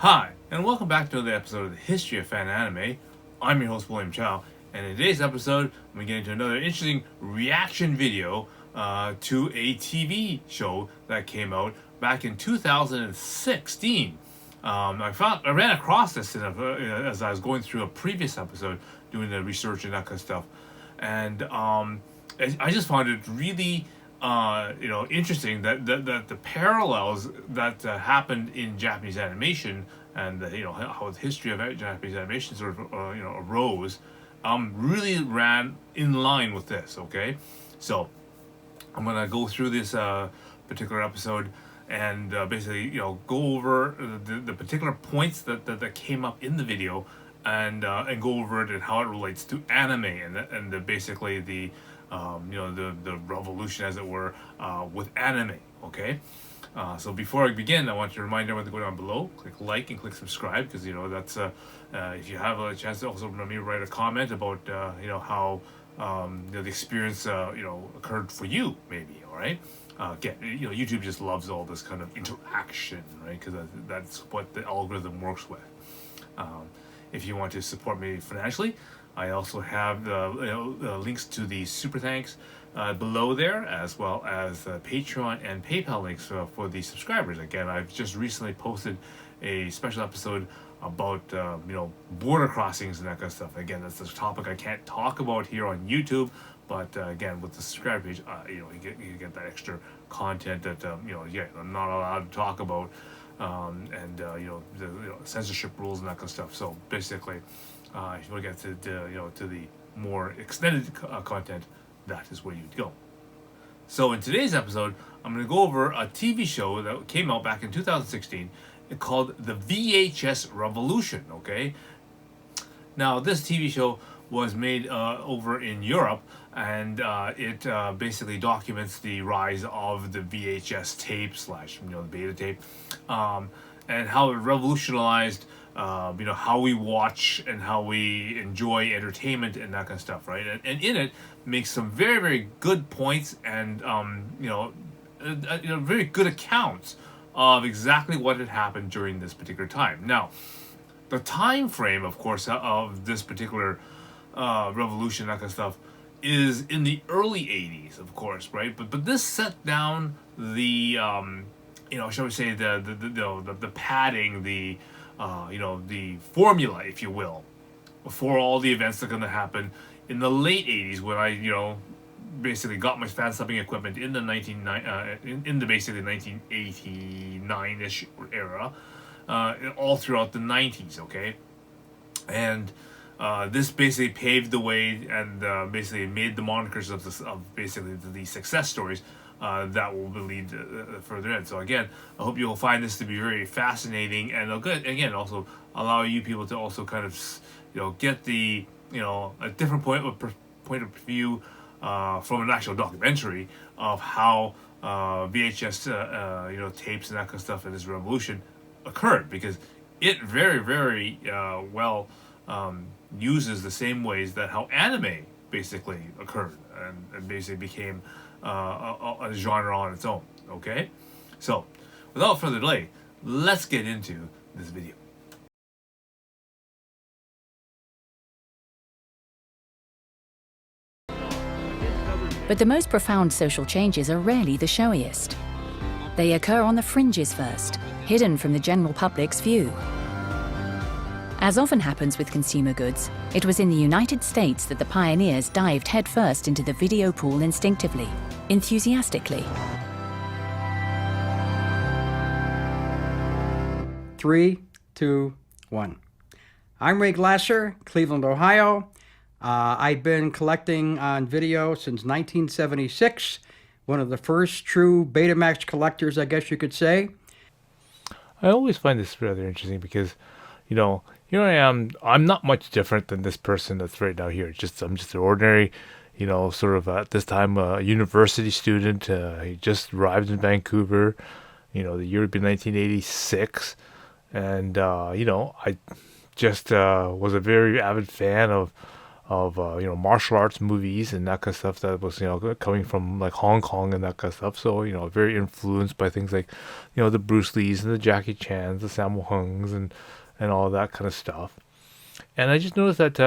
Hi, and welcome back to another episode of the History of Fan Anime. I'm your host, William Chow, and in today's episode, we get into another interesting reaction video to a TV show that came out back in 2016. I ran across this as I was going through a previous episode, doing the research and that kind of stuff, and I just found it really interesting that the parallels that happened in Japanese animation and how the history of Japanese animation sort of arose, really ran in line with this. Okay, so I'm gonna go through this particular episode and basically go over the particular points that came up in the video and go over it and how it relates to anime and basically the the revolution, as it were, with anime. Okay, so before I begin, I want to remind everyone to go down below, click like and click subscribe, because that's if you have a chance to also maybe write a comment about how the experience occurred for you, maybe. All right. Again, YouTube just loves all this kind of interaction, right? Because that's what the algorithm works with. If you want to support me financially, I also have the links to the super thanks below there, as well as Patreon and PayPal links for the subscribers. Again, I've just recently posted a special episode about border crossings and that kind of stuff. Again, that's a topic I can't talk about here on YouTube, but again, with the subscribe page, you get that extra content that I'm not allowed to talk about, and the censorship rules and that kind of stuff. So basically, if you want to get to the more extended content, that is where you'd go. So in today's episode, I'm going to go over a TV show that came out back in 2016 called the VHS Revolution. Okay, now this TV show was made over in Europe, and it basically documents the rise of the VHS tape / the beta tape, and how it revolutionized how we watch and how we enjoy entertainment and that kind of stuff, right? And in it makes some very, very good points and very good accounts of exactly what had happened during this particular time. Now, the time frame, of course, of this particular revolution, that kind of stuff, is in the early 80s, of course, right? But this set down the shall we say the padding, the formula, if you will, for all the events that are going to happen in the late 80s, when I basically got my fansubbing equipment in the basically 1989ish era, all throughout the 90s. Okay, and this basically paved the way and basically made the monikers of basically the success stories that will lead further in. So again, I hope you will find this to be very fascinating, and again also allow you people to also kind of get the a different point of view from an actual documentary of how VHS tapes and that kind of stuff and this revolution occurred, because it very, very well uses the same ways that how anime basically occurred and basically became a genre on its own. Okay, so without further delay, let's get into this video. But the most profound social changes are rarely the showiest. They occur on the fringes first, hidden from the general public's view. As often happens with consumer goods, it was in the United States that the pioneers dived headfirst into the video pool instinctively, enthusiastically. 3, 2, 1. I'm Ray Glasser, Cleveland, Ohio. I've been collecting on video since 1976, one of the first true Betamax collectors, I guess you could say. I always find this rather interesting because, here I am. I'm not much different than this person that's right now here. I'm just an ordinary, sort of at this time a university student. He just arrived in Vancouver. The year would be 1986, and I just was a very avid fan of martial arts movies and that kind of stuff that was coming from like Hong Kong and that kind of stuff. So very influenced by things like the Bruce Lees and the Jackie Chans, the Sammo Hungs, and all that kind of stuff. And I just noticed that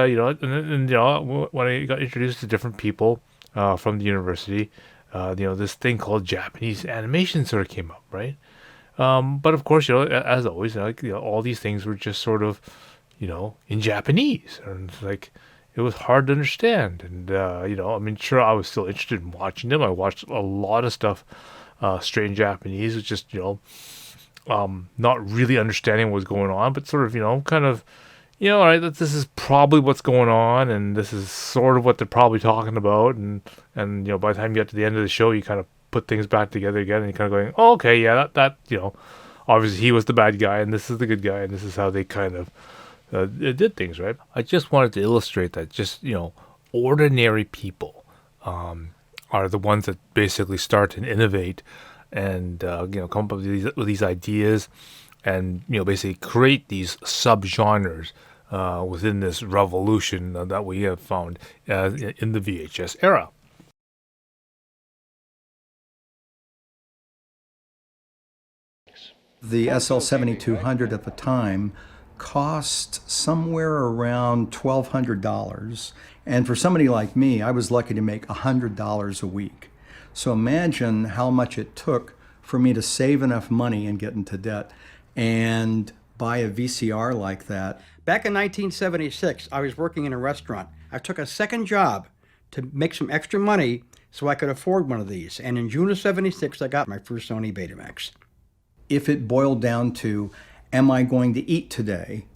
when I got introduced to different people from the university, this thing called Japanese animation sort of came up, right? But of course, as always, all these things were just sort of, in Japanese, and it's like it was hard to understand. And sure, I was still interested in watching them. I watched a lot of stuff straight in Japanese, it's just not really understanding what was going on, but sort of kind of. All right, this is probably what's going on, and this is sort of what they're probably talking about, and by the time you get to the end of the show, you kind of put things back together again, and you're kind of going, oh, okay, yeah, that obviously he was the bad guy, and this is the good guy, and this is how they kind of did things, right? I just wanted to illustrate that just, ordinary people are the ones that basically start and innovate and, come up with these ideas and, basically create these subgenres within this revolution that we have found in the VHS era. The SL7200 at the time cost somewhere around $1,200. And for somebody like me, I was lucky to make $100 a week. So imagine how much it took for me to save enough money and get into debt and buy a VCR like that. Back in 1976, I was working in a restaurant. I took a second job to make some extra money so I could afford one of these. And in June of 76, I got my first Sony Betamax. If it boiled down to, am I going to eat today,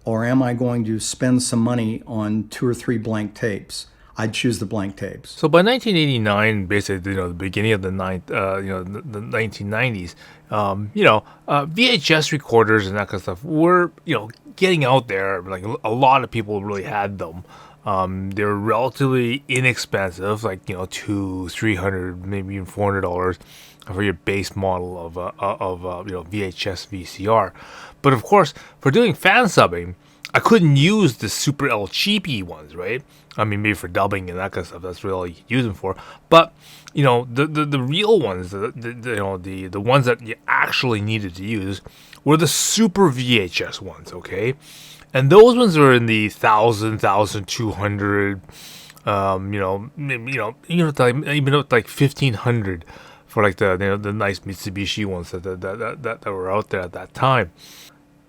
or am I going to spend some money on 2 or 3 blank tapes, I'd choose the blank tapes. So by 1989, basically, the beginning of the 1990s, VHS recorders and that kind of stuff were, getting out there. Like a lot of people really had them. They were relatively inexpensive, like $200, $300, maybe even $400 for your base model of VHS VCR. But of course, for doing fan subbing, I couldn't use the super L cheapy ones, right? I mean, maybe for dubbing and that kind of stuff, that's really all you could use them for. But the real ones, the ones that you actually needed to use, were the super VHS ones, okay? And those ones are in the 1,000, 1,200, even up like 1,500 for like the nice Mitsubishi ones that were out there at that time.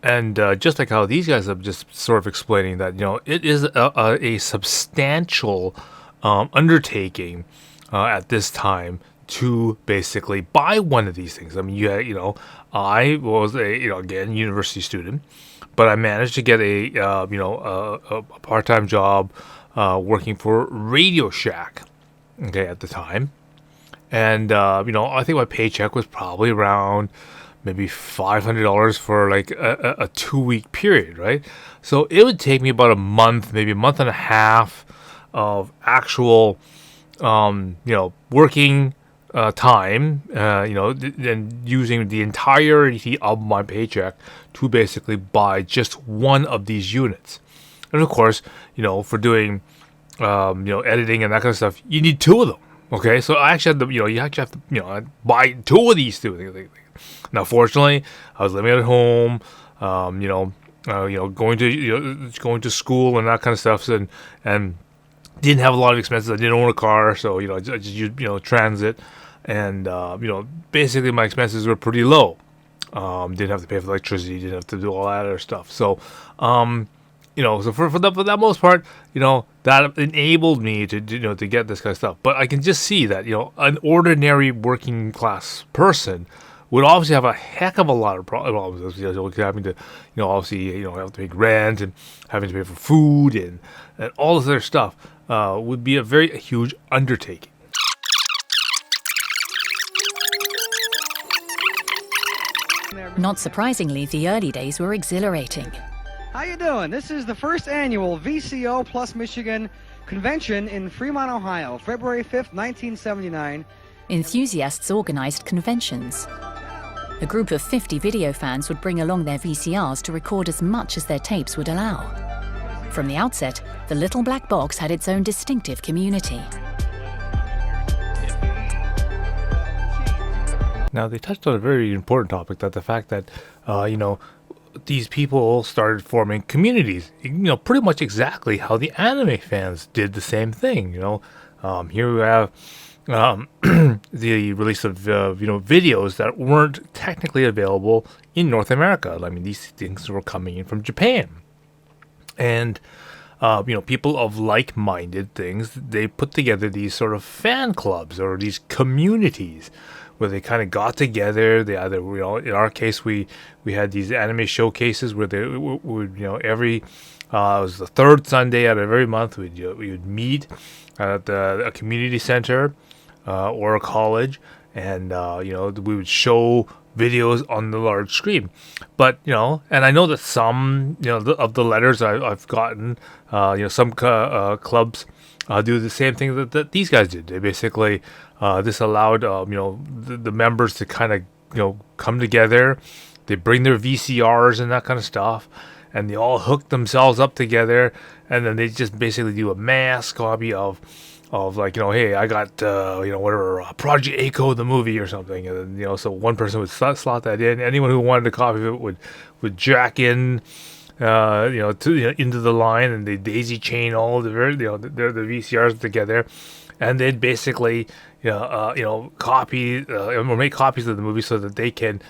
And just like how these guys are just sort of explaining that, it is a substantial undertaking at this time to basically buy one of these things. I mean, I was again, university student, but I managed to get a part-time job working for Radio Shack, okay, at the time. And, I think my paycheck was probably around maybe $500 for like a 2-week period, right? So it would take me about a month, maybe a month and a half of actual, working time, and using the entirety of my paycheck to basically buy just one of these units. And of course, for doing, editing and that kind of stuff, you need 2 of them. Okay, so I actually had to, you actually have to, buy 2 of these things. Now, fortunately, I was living at home, going to school and that kind of stuff, and didn't have a lot of expenses. I didn't own a car, so I just used transit, and basically my expenses were pretty low. Didn't have to pay for electricity, didn't have to do all that other stuff. So, so for that most part, that enabled me to to get this kind of stuff. But I can just see that an ordinary working class person would obviously have a heck of a lot of problems, having to, obviously, have to pay rent and having to pay for food and all this other stuff would be a very huge undertaking. Not surprisingly, the early days were exhilarating. How you doing? This is the first annual VCO Plus Michigan Convention in Fremont, Ohio, February 5th, 1979. Enthusiasts organized conventions. A group of 50 video fans would bring along their VCRs to record as much as their tapes would allow. From the outset, the little black box had its own distinctive community. Now, they touched on a very important topic, that the fact that, these people started forming communities, pretty much exactly how the anime fans did the same thing. Here we have the release of, videos that weren't technically available in North America. I mean, these things were coming in from Japan. And, people of like-minded things, they put together these sort of fan clubs or these communities where they kind of got together. They either, in our case, we had these anime showcases where they would, every, it was the third Sunday out of every month, we would meet at a community center or a college, and, we would show videos on the large screen. But, and I know that some, of the letters I've gotten, some clubs do the same thing that these guys did. They basically, this allowed, the members to kind of, come together. They bring their VCRs and that kind of stuff, and they all hook themselves up together, and then they just basically do a mass copy of like, hey, I got, whatever, Project A-ko, the movie or something. And then, so one person would slot that in. Anyone who wanted a copy of it would jack in, into the line, and they daisy chain all the VCRs together. And they'd basically, copy or make copies of the movie so that they can,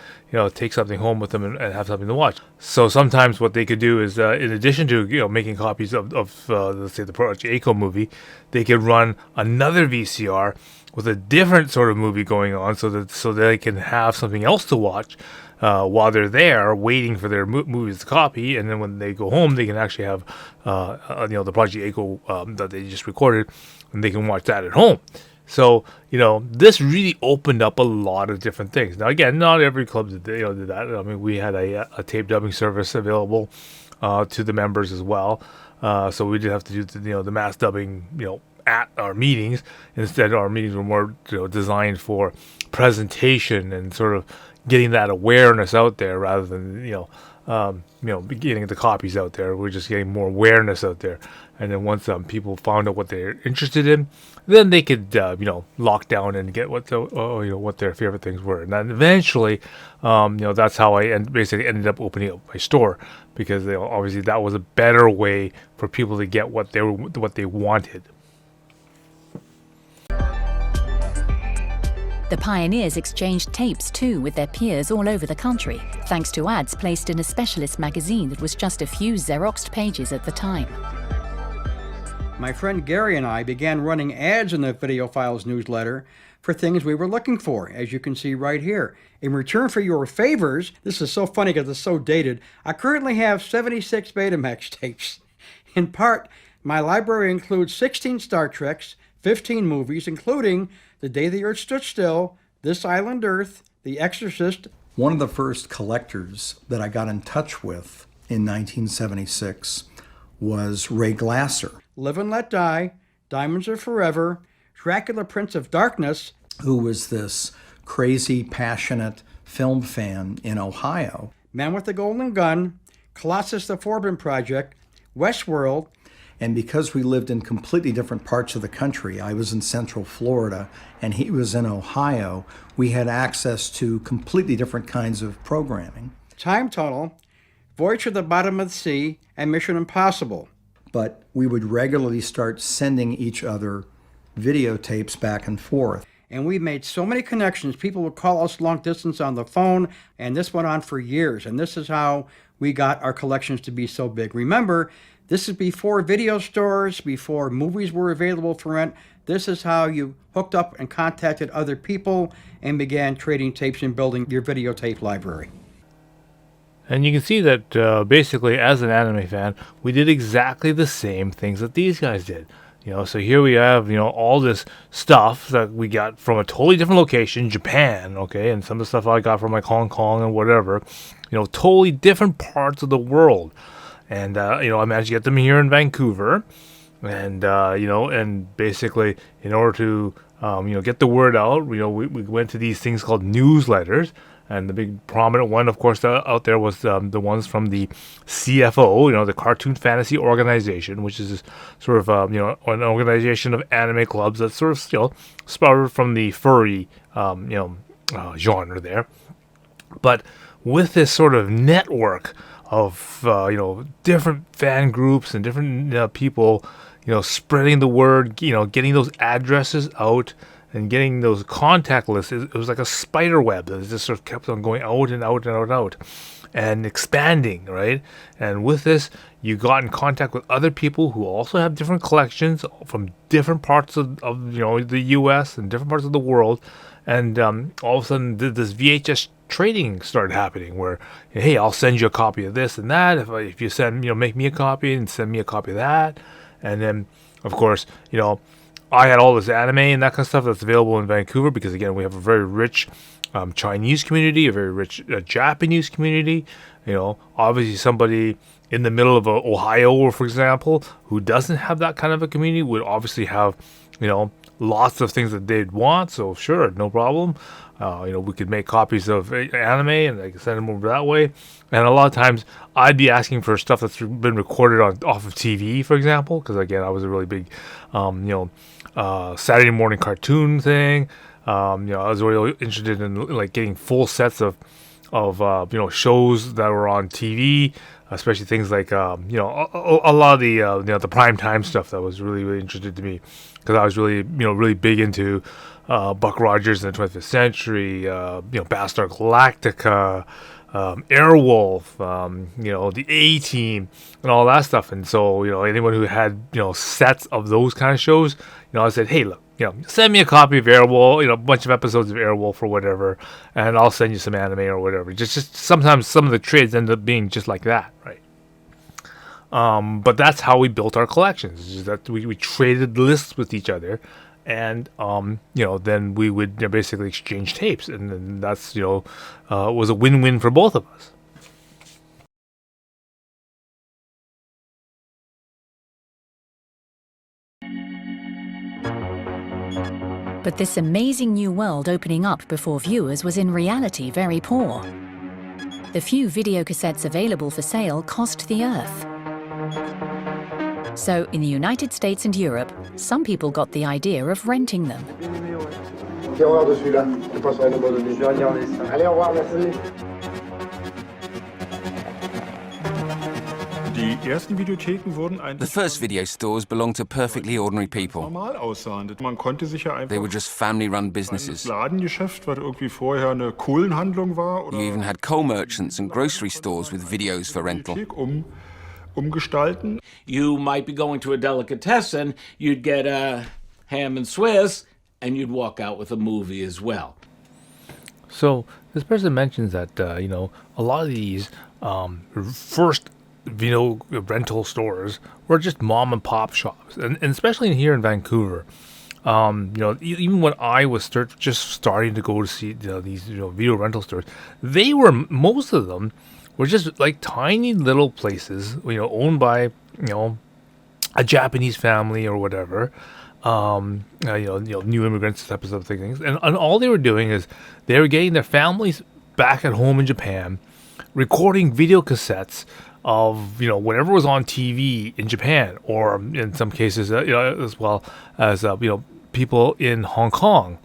take something home with them and have something to watch. So sometimes what they could do is, in addition to, making copies of let's say the Project A-ko movie, they could run another VCR with a different sort of movie going on, so they can have something else to watch while they're there waiting for their movies to copy. And then when they go home, they can actually have, the Project A-ko that they just recorded, and they can watch that at home. So, this really opened up a lot of different things. Now, again, not every club did that. I mean, we had a tape dubbing service available to the members as well. So we did have to do the mass dubbing, at our meetings. Instead, our meetings were more, designed for presentation and sort of getting that awareness out there rather than, getting the copies out there. We're just getting more awareness out there. And then once people found out what they're interested in, then they could, lock down and get what their favorite things were. And then eventually, that's how I basically ended up opening up my store, because obviously that was a better way for people to get what they wanted. The pioneers exchanged tapes too with their peers all over the country, thanks to ads placed in a specialist magazine that was just a few Xeroxed pages at the time. My friend Gary and I began running ads in the Video Files newsletter for things we were looking for, as you can see right here. In return for your favors, this is so funny because it's so dated, I currently have 76 Betamax tapes. In part, my library includes 16 Star Treks, 15 movies, including The Day the Earth Stood Still, This Island Earth, The Exorcist. One of the first collectors that I got in touch with in 1976 was Ray Glasser. Live and Let Die, Diamonds Are Forever, Dracula Prince of Darkness, who was this crazy, passionate film fan in Ohio. Man with the Golden Gun, Colossus the Forbin Project, Westworld. And because we lived in completely different parts of the country, I was in Central Florida and he was in Ohio, we had access to completely different kinds of programming. Time Tunnel, Voyage to the Bottom of the Sea, and Mission Impossible. But we would regularly start sending each other videotapes back and forth. And we made so many connections. People would call us long distance on the phone, and this went on for years. And this is how we got our collections to be so big. Remember, this is before video stores, before movies were available for rent. This is how you hooked up and contacted other people and began trading tapes and building your videotape library. And you can see that basically, as an anime fan, we did exactly the same things that these guys did. So here we have, all this stuff that we got from a totally different location, Japan, okay, and some of the stuff I got from like Hong Kong and whatever, totally different parts of the world. And, I managed to get them here in Vancouver. And, and basically, in order to, get the word out, we went to these things called newsletters. And the big prominent one, of course, out there was the ones from the CFO, the Cartoon Fantasy Organization, which is sort of an organization of anime clubs that sort of sprouted from the furry genre there. But with this sort of network of different fan groups and different people, spreading the word, getting those addresses out and getting those contact lists, it was like a spider web that just sort of kept on going out and out and out and out and expanding, right? And with this, you got in contact with other people who also have different collections from different parts of the U.S. and different parts of the world. And all of a sudden, this VHS trading started happening where, hey, I'll send you a copy of this and that. If you send, make me a copy and send me a copy of that. And then, of course, I had all this anime and that kind of stuff that's available in Vancouver because, again, we have a very rich Chinese community, a very rich Japanese community. Obviously somebody in the middle of Ohio, for example, who doesn't have that kind of a community would obviously have, lots of things that they'd want. So sure, no problem. We could make copies of anime and I could send them over that way. And a lot of times I'd be asking for stuff that's been recorded off of TV, for example, because again, I was a really big, Saturday morning cartoon thing. I was really interested in like getting full sets of shows that were on TV, especially things like a lot of the prime time stuff that was really, really interested to me because I was really really big into Buck Rogers in the 25th Century, Battlestar Galactica, Airwolf, the A-Team, and all that stuff. And so, anyone who had, sets of those kind of shows, I said, hey, look, send me a copy of Airwolf, a bunch of episodes of Airwolf or whatever, and I'll send you some anime or whatever. Just sometimes some of the trades end up being just like that, right? But that's how we built our collections, is that we traded lists with each other. And, then we would basically exchange tapes. And then that's, was a win-win for both of us. But this amazing new world opening up before viewers was in reality very poor. The few videocassettes available for sale cost the earth. So, in the United States and Europe, some people got the idea of renting them. The first video stores belonged to perfectly ordinary people. They were just family-run businesses. You even had coal merchants and grocery stores with videos for rental. You might be going to a delicatessen, you'd get a ham and Swiss, and you'd walk out with a movie as well. So this person mentions that, a lot of these first video rental stores were just mom and pop shops. And especially here in Vancouver, even when I was just starting to go to see these video rental stores, most of them were just like tiny little places, owned by, a Japanese family or whatever, new immigrants types of things. And all they were doing is they were getting their families back at home in Japan, recording video cassettes of, whatever was on TV in Japan, or in some cases, as well as, people in Hong Kong,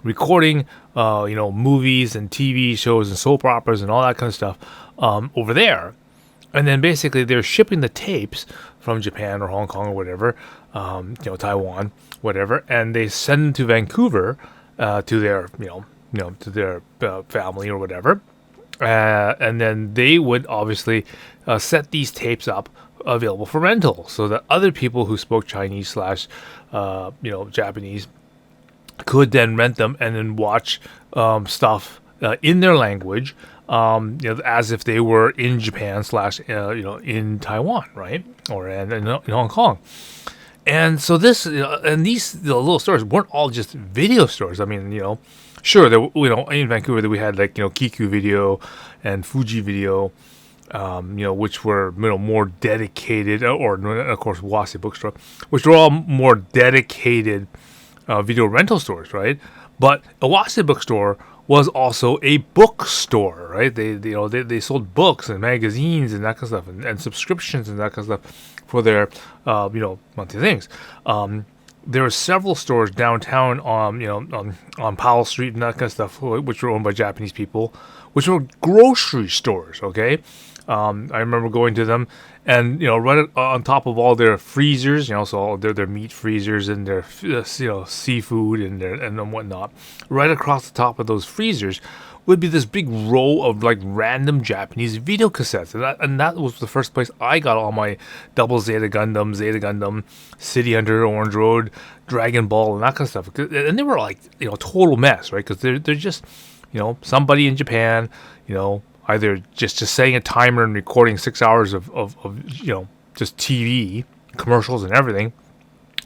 recording, movies and TV shows and soap operas and all that kind of stuff over there. And then basically they're shipping the tapes from Japan or Hong Kong or whatever, Taiwan, whatever, and they send them to Vancouver to their, to their family or whatever. And then they would obviously set these tapes up available for rental so that other people who spoke Chinese / Japanese could then rent them and then watch stuff in their language, as if they were in Japan / in Taiwan, right, or in Hong Kong. And so this and these little stores weren't all just video stores. I mean, sure, there, in Vancouver we had like Kiku Video and Fuji Video, which were more dedicated, or of course Wasi Bookstore, which were all more dedicated video rental stores, right? But a Wasi Bookstore was also a bookstore, right? They sold books and magazines and that kind of stuff, and subscriptions and that kind of stuff for their monthly things. There were several stores downtown on Powell Street and that kind of stuff, which were owned by Japanese people, which were grocery stores. Okay, I remember going to them, and right on top of all their freezers, so all their meat freezers and their seafood and whatnot, right across the top of those freezers would be this big row of like random Japanese video cassettes, and that was the first place I got all my Double Zeta Gundam, City Hunter, Orange Road, Dragon Ball, and that kind of stuff. And they were like total mess, right? Because they're just somebody in Japan, either just setting a timer and recording 6 hours of just TV commercials and everything,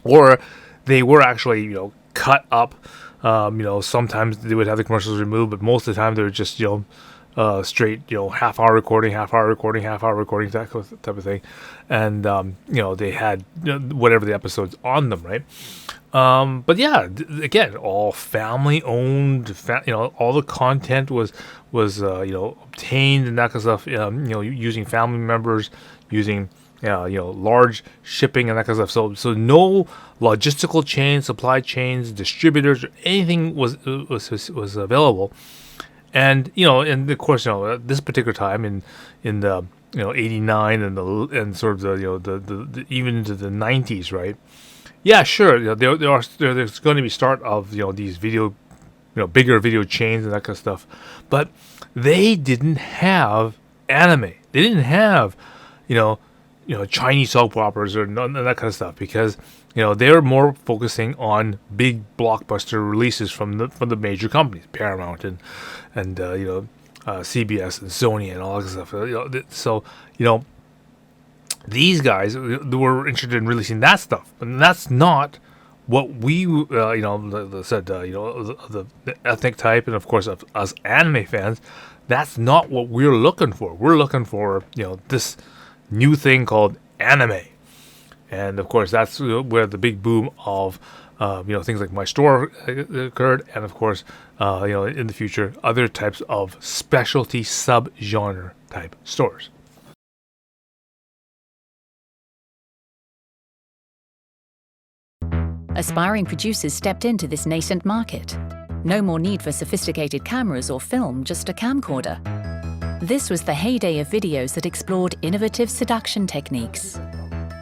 or they were actually cut up. Sometimes they would have the commercials removed, but most of the time they were just straight half-hour recording, that type of thing, and they had whatever the episodes on them, right? But yeah, again, all family owned. All the content was obtained and that kind of stuff. Using family members, using large shipping and that kind of stuff. So no logistical chains, supply chains, distributors, or anything was available. And and of course, at this particular time in the 89 and sort of the even into the 90s, right? Yeah, sure. There's going to be start of these video, bigger video chains and that kind of stuff, but they didn't have anime. They didn't have Chinese soap operas or none of that kind of stuff, because they're more focusing on big blockbuster releases from the major companies, Paramount and CBS and Sony and all that stuff. So these guys were interested in releasing that stuff, and that's not what we the ethnic type, and of course of us anime fans. That's not what we're looking for. We're looking for this new thing called anime, and of course that's where the big boom of things like My Store occurred, and of course in the future other types of specialty sub-genre type stores. Aspiring producers stepped into this nascent market. No more need for sophisticated cameras or film, just a camcorder. This was the heyday of videos that explored innovative seduction techniques.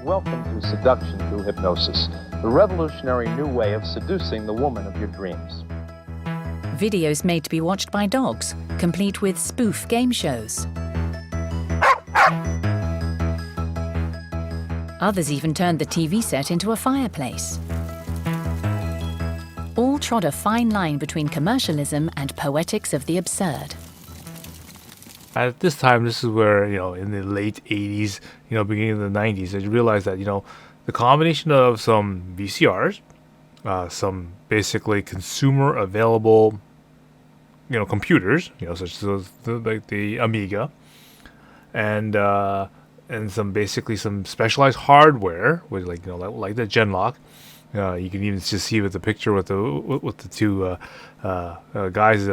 Welcome to Seduction Through Hypnosis, the revolutionary new way of seducing the woman of your dreams. Videos made to be watched by dogs, complete with spoof game shows. Others even turned the TV set into a fireplace. All trod a fine line between commercialism and poetics of the absurd. At this time, this is where, in the late 80s, beginning of the 90s, I realized that, the combination of some VCRs, some basically consumer available, computers, such as the Amiga, and some specialized hardware, with like the Genlock. You can even just see with the picture with the two guys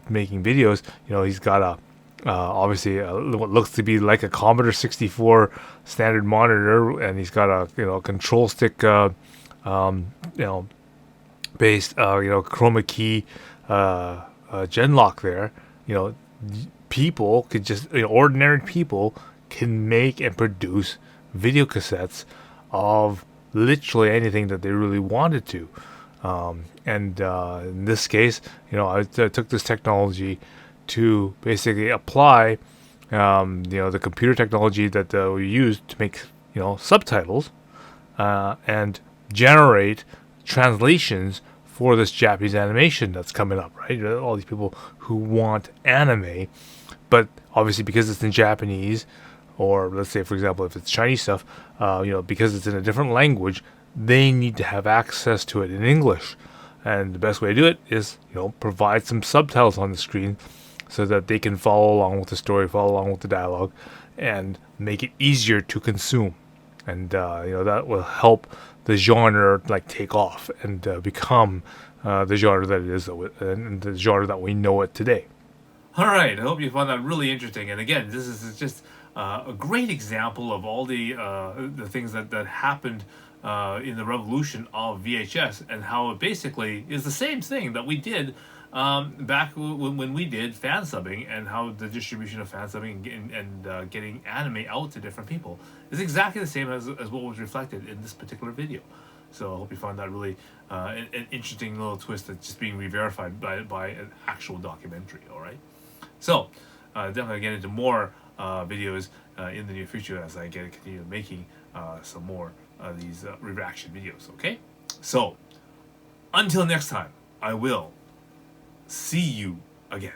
making videos. He's got obviously what looks to be like a Commodore 64 standard monitor, and he's got a control stick based chroma key Genlock there. People could just ordinary people can make and produce video cassettes of literally anything that they really wanted to, and in this case, I took this technology to basically apply, the computer technology that we used to make, subtitles, and generate translations for this Japanese animation that's coming up, right? All these people who want anime, but obviously because it's in Japanese, or let's say, for example, if it's Chinese stuff, because it's in a different language, they need to have access to it in English. And the best way to do it is, provide some subtitles on the screen so that they can follow along with the story, follow along with the dialogue, and make it easier to consume. And, that will help the genre take off and become the genre that it is, and the genre that we know it today. All right, I hope you found that really interesting. And again, this is just a great example of all the things that happened in the revolution of VHS, and how it basically is the same thing that we did back when we did fan subbing, and how the distribution of fan subbing and getting anime out to different people is exactly the same as what was reflected in this particular video. So I hope you found that really an interesting little twist that's just being re-verified by an actual documentary. All right, so definitely get into more videos in the near future as I continue making some more of these reaction videos. Okay, so until next time, I will see you again.